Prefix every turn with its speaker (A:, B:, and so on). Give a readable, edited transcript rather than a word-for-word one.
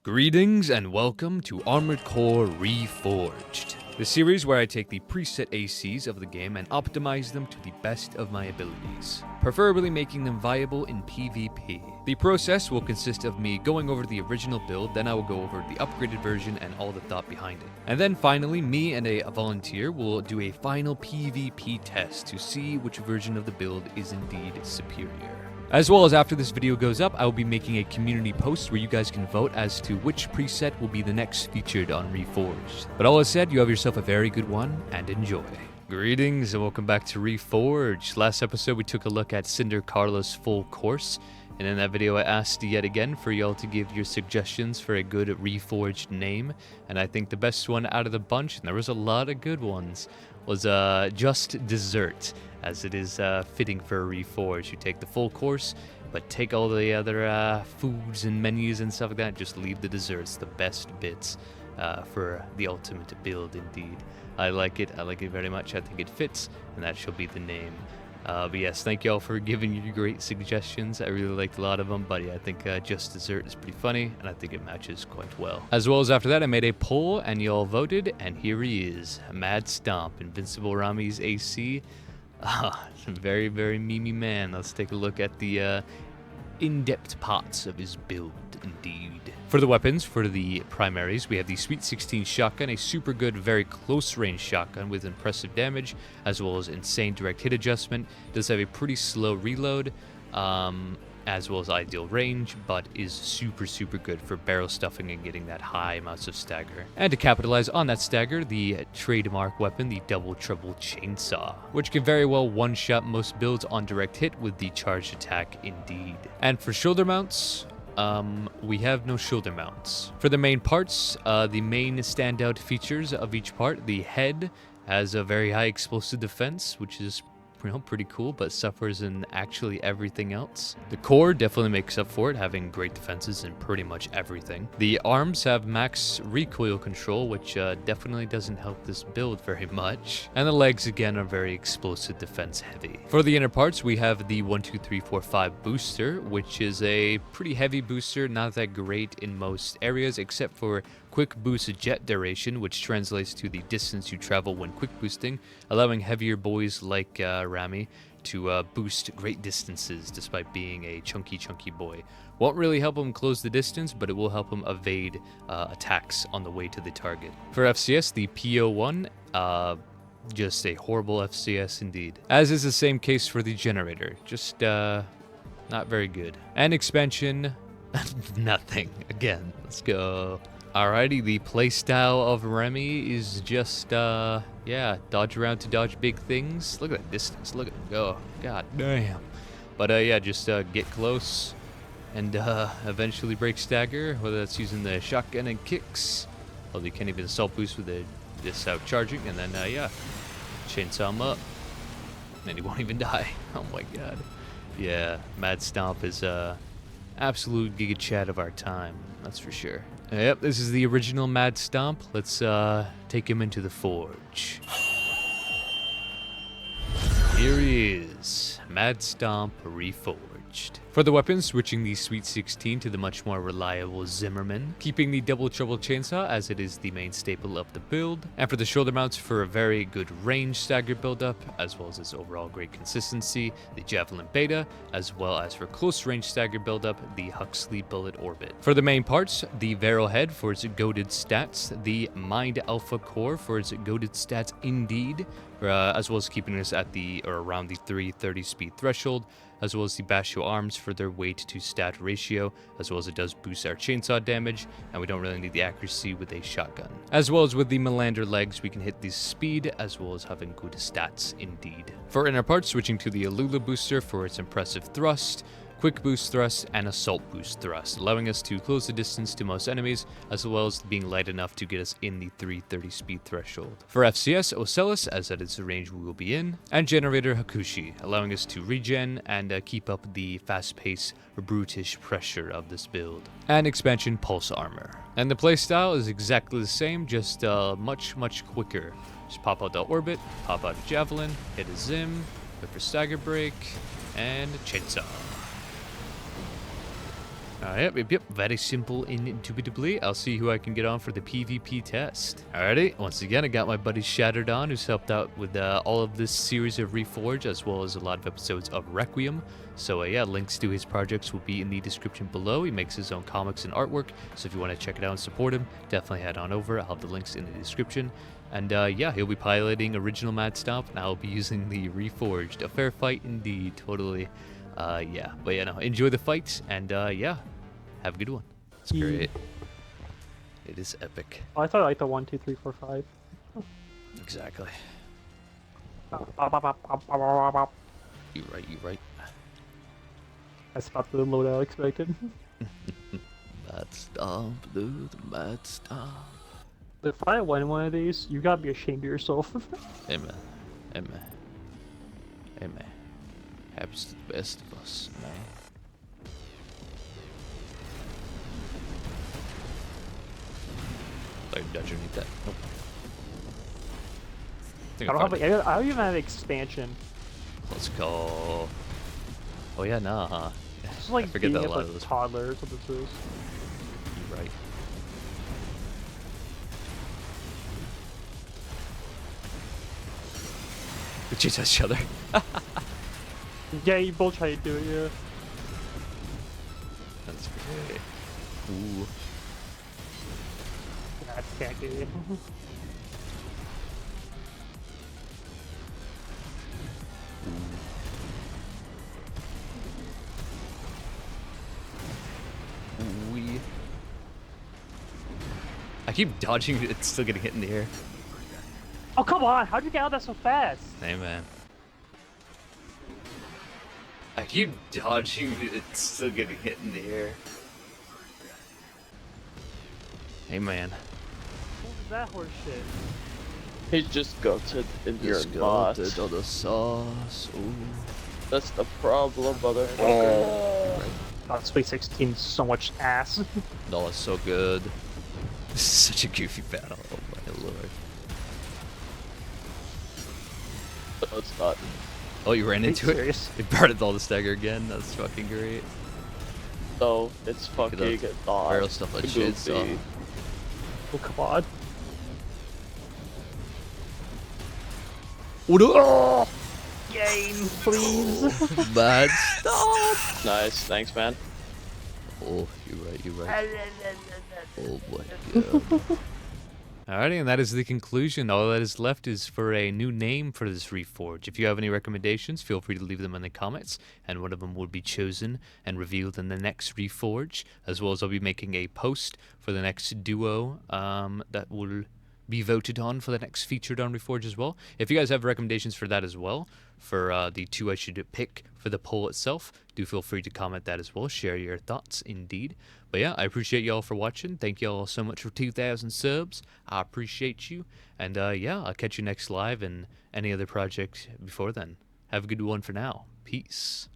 A: Greetings and welcome to Armored Core Reforged, the series where I take the preset ACs of the game and optimize them to the best of my abilities, preferably making them viable in PvP. The process will consist of me going over the original build, then I will go over the upgraded version and all the thought behind it. And then finally, me and a volunteer will do a final PvP test to see which version of the build is indeed superior. As well as after this video goes up, I will be making a community post where you guys can vote as to which preset will be the next featured on Reforged. But all that said, you have yourself a very good one, and enjoy. Greetings and welcome back to Reforged. Last episode we took a look at Cinder Carla's full course, and in that video I asked yet again for y'all to give your suggestions for a good Reforged name, and I think the best one out of the bunch, and there was a lot of good ones, was Just Dessert, as it is fitting for a Reforged. You take the full course, but take all the other foods and menus and stuff like that, just leave the desserts, the best bits for the ultimate build indeed. I like it very much, I think it fits, and that shall be the name. But yes, thank y'all for giving your great suggestions. I really liked a lot of them, but yeah, I think Just Dessert is pretty funny, and I think it matches quite well. As well as after that, I made a poll, and y'all voted, and here he is, Mad Stomp, Invincible Rummy's AC. Very, very memey man. Let's take a look at the in-depth parts of his build, indeed. For the weapons, for the primaries, we have the Sweet 16 shotgun, a super good, very close-range shotgun with impressive damage, as well as insane direct hit adjustment. It does have a pretty slow reload, as well as ideal range, but is super, super good for barrel stuffing and getting that high amounts of stagger. And to capitalize on that stagger, the trademark weapon, the Double Trouble Chainsaw, which can very well one-shot most builds on direct hit with the charged attack indeed. And for shoulder mounts, we have no shoulder mounts. For the main parts, the main standout features of each part, the head has a very high explosive defense, which is pretty cool, but suffers in actually everything else. The core definitely makes up for it, having great defenses in pretty much everything. The arms have max recoil control, which definitely doesn't help this build very much. And the legs, again, are very explosive defense heavy. For the inner parts, we have the 1, 2, 3, 4, 5 booster, which is a pretty heavy booster, not that great in most areas, except for quick boost jet duration, which translates to the distance you travel when quick boosting, allowing heavier boys like Rummy to boost great distances despite being a chunky boy. Won't really help him close the distance, but it will help him evade attacks on the way to the target. For FCS, the PO1, just a horrible FCS indeed. As is the same case for the generator, just not very good. And expansion, nothing. Again, let's go. Alrighty, the playstyle of Rummy is just, yeah, dodge around to dodge big things. Look at that distance, look at him go, god damn. But yeah, just get close and eventually break stagger, whether that's using the shotgun and kicks. Although you can't even assault boost with this out charging, and then yeah, chainsaw him up. And he won't even die. Oh my god. Yeah, Mad Stomp is absolute Giga Chad of our time, that's for sure. Yep, this is the original Mad Stomp. Let's take him into the forge. Here he is, Mad Stomp Reforged. For the weapons, switching the Sweet 16 to the much more reliable Zimmerman, keeping the Double Trouble Chainsaw as it is the main staple of the build, and for the shoulder mounts for a very good range stagger buildup, as well as its overall great consistency, the Javelin Beta, as well as for close range stagger buildup, the Huxley Bullet Orbit. For the main parts, the Varel Head for its goated stats, the Mind Alpha Core for its goated stats indeed, as well as keeping us at the or around the 330 speed threshold, as well as the Basho arms for their weight to stat ratio, as well as it does boost our chainsaw damage, and we don't really need the accuracy with a shotgun. As well as with the Melander legs, we can hit the speed, as well as having good stats indeed. For inner parts, switching to the Alula booster for its impressive thrust, quick boost thrust, and assault boost thrust, allowing us to close the distance to most enemies, as well as being light enough to get us in the 330 speed threshold. For FCS, Ocellus, as that is the range we will be in, and Generator Hakushi, allowing us to regen and keep up the fast-paced, brutish pressure of this build. And expansion Pulse Armor. And the playstyle is exactly the same, just much quicker. Just pop out the orbit, pop out a javelin, hit a zim, wait for stagger break, and chainsaw. Yep. Very simple, indubitably. I'll see who I can get on for the PvP test. Alrighty, once again, I got my buddy Shattered on, who's helped out with all of this series of Reforged, as well as a lot of episodes of Requiem. So yeah, links to his projects will be in the description below. He makes his own comics and artwork, so if you want to check it out and support him, definitely head on over. I'll have the links in the description. And yeah, he'll be piloting original Mad Stomp, and I'll be using the Reforged. A fair fight indeed, totally. Yeah, but yeah, no, enjoy the fights, and yeah, have a good one. It's great. It is epic.
B: Oh, I thought I liked the 1, 2, 3, 4, 5.
A: Exactly. You right.
B: That's not the load I expected.
A: Mad Stomp, dude, Mad Stomp.
B: If I win one of these, you gotta be ashamed of yourself.
A: Amen. Happens to the best of us, man. Like, dodge underneath that. Nope.
B: I don't even have expansion.
A: Let's go. Oh yeah, nah, huh?
B: It's like
A: I forget that a
B: being
A: lot
B: like
A: of this.
B: toddler is what this is.
A: You're right. We chase each other.
B: Yeah, you both try to do it, yeah.
A: That's great. Ooh.
B: That's tacky.
A: Wee. I keep dodging it, it's still getting hit in the air.
B: Oh, come on! How'd you get out of that so fast?
A: Hey, man. I keep dodging it, it's still getting hit in the air. Hey, man.
B: What was that horse shit?
C: He just gutted into your boss.
A: On the sauce. Ooh.
C: That's the problem, motherfucker.
B: Oh, Sweet 16 so much ass.
A: No, it's so good. This is such a goofy battle. Oh my lord.
C: No, it's not.
A: Oh, you ran into
B: serious?
A: it? It parted all the stagger again. That's fucking great.
C: No, it's fucking not.
A: Barrel stuff like shit. So.
B: Oh, come on.
A: Oh,
B: Game, please.
A: Bad stuff.
C: Nice, thanks, man.
A: Oh, you're right. Oh boy. Yeah. Alrighty, and that is the conclusion. All that is left is for a new name for this Reforge. If you have any recommendations, feel free to leave them in the comments, and one of them will be chosen and revealed in the next Reforge, as well as I'll be making a post for the next duo that will be voted on for the next featured on Reforge as well. If you guys have recommendations for that as well, for the two I should pick for the poll itself, do feel free to comment that as well. Share your thoughts, indeed. But yeah, I appreciate y'all for watching. Thank y'all so much for 2,000 subs. I appreciate you. And yeah, I'll catch you next live and any other project before then. Have a good one for now. Peace.